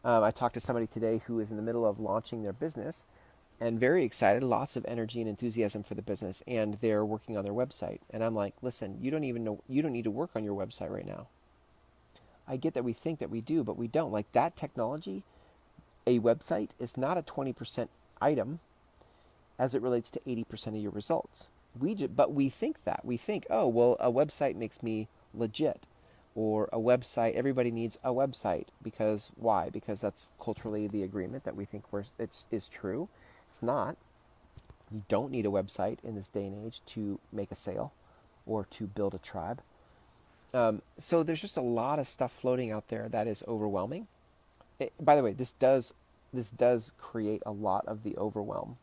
I talked to somebody today who is in the middle of launching their business and very excited, lots of energy and enthusiasm for the business, and they're working on their website. And I'm like, listen, you don't need to work on your website right now. I get that we think that we do, but we don't. Like that technology, a website is not a 20% item as it relates to 80% of your results. But we think that. We think, oh, well, a website makes me legit. Or a website, everybody needs a website. Because why? Because that's culturally the agreement that we think is true. It's not. You don't need a website in this day and age to make a sale or to build a tribe. So there's just a lot of stuff floating out there that is overwhelming. By the way, this does create a lot of the overwhelm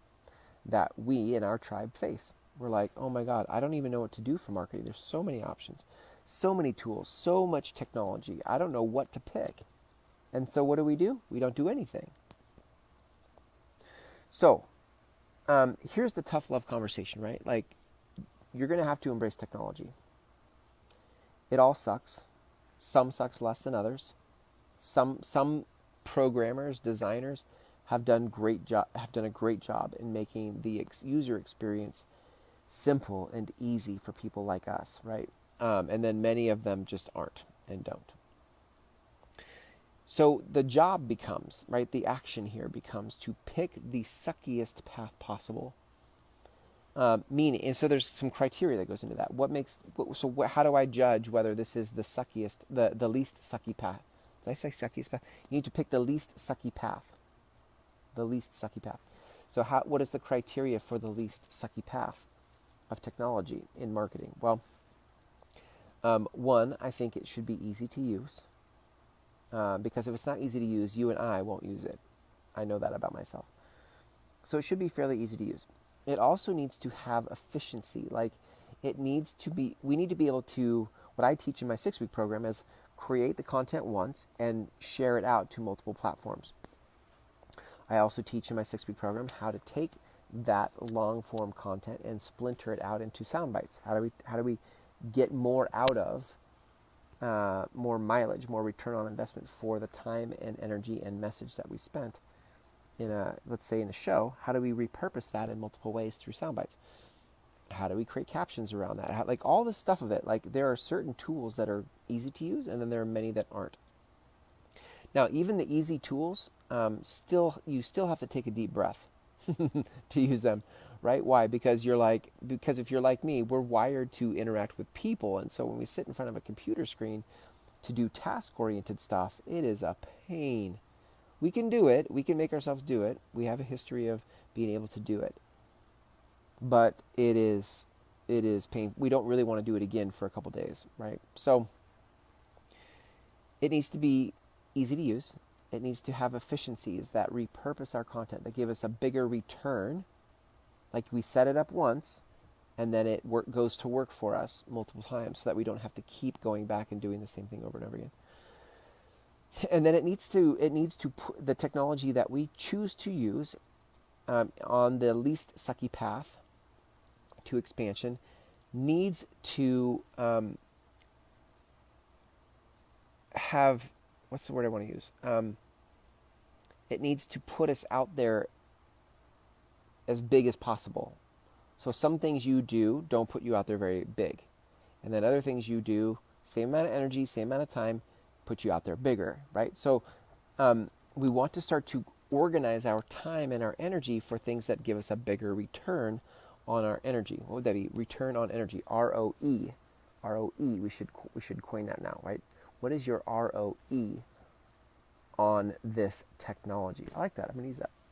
that we in our tribe face. We're like, oh my God, I don't even know what to do for marketing. There's so many options, so many tools, so much technology. I don't know what to pick. And so what do? We don't do anything. So here's the tough love conversation, right? Like, you're going to have to embrace technology. It all sucks. Some sucks less than others. Some programmers, designers have done a great job in making the user experience simple and easy for people like us, right? And then many of them just aren't and don't. So the job becomes, right, the action here becomes to pick the suckiest path possible. Meaning, and so there's some criteria that goes into that. How do I judge whether this is the suckiest, the least sucky path? Did I say suckiest path? You need to pick the least sucky path. The least sucky path. So what is the criteria for the least sucky path of technology in marketing? Well, one, I think it should be easy to use. Because if it's not easy to use, you and I won't use it. I know that about myself. So it should be fairly easy to use. It also needs to have efficiency. Like, we need to be able to, what I teach in my 6-week program is create the content once and share it out to multiple platforms. I also teach in my 6-week program how to take that long form content and splinter it out into sound bites. How do we get more out of more mileage, more return on investment for the time and energy and message that we spent let's say in a show? How do we repurpose that in multiple ways through sound bites? How do we create captions around that? Like all this stuff of it, like there are certain tools that are easy to use and then there are many that aren't. Now, even the easy tools, you still have to take a deep breath to use them, right? Why? Because if you're like me, we're wired to interact with people. And so when we sit in front of a computer screen to do task-oriented stuff, it is a pain. We can do it. We can make ourselves do it. We have a history of being able to do it. But it is pain. We don't really want to do it again for a couple days, right? So it needs to be easy to use. It needs to have efficiencies that repurpose our content, that give us a bigger return. Like we set it up once, and then it goes to work for us multiple times so that we don't have to keep going back and doing the same thing over and over again. And then it needs to put the technology that we choose to use on the least sucky path to expansion needs to have, what's the word I want to use? It needs to put us out there as big as possible. So some things you do don't put you out there very big. And then other things you do, same amount of energy, same amount of time, put you out there bigger, right? So we want to start to organize our time and our energy for things that give us a bigger return on our energy. What would that be? Return on energy, ROE. ROE, we should coin that now, right? What is your ROE on this technology? I like that. I'm going to use that.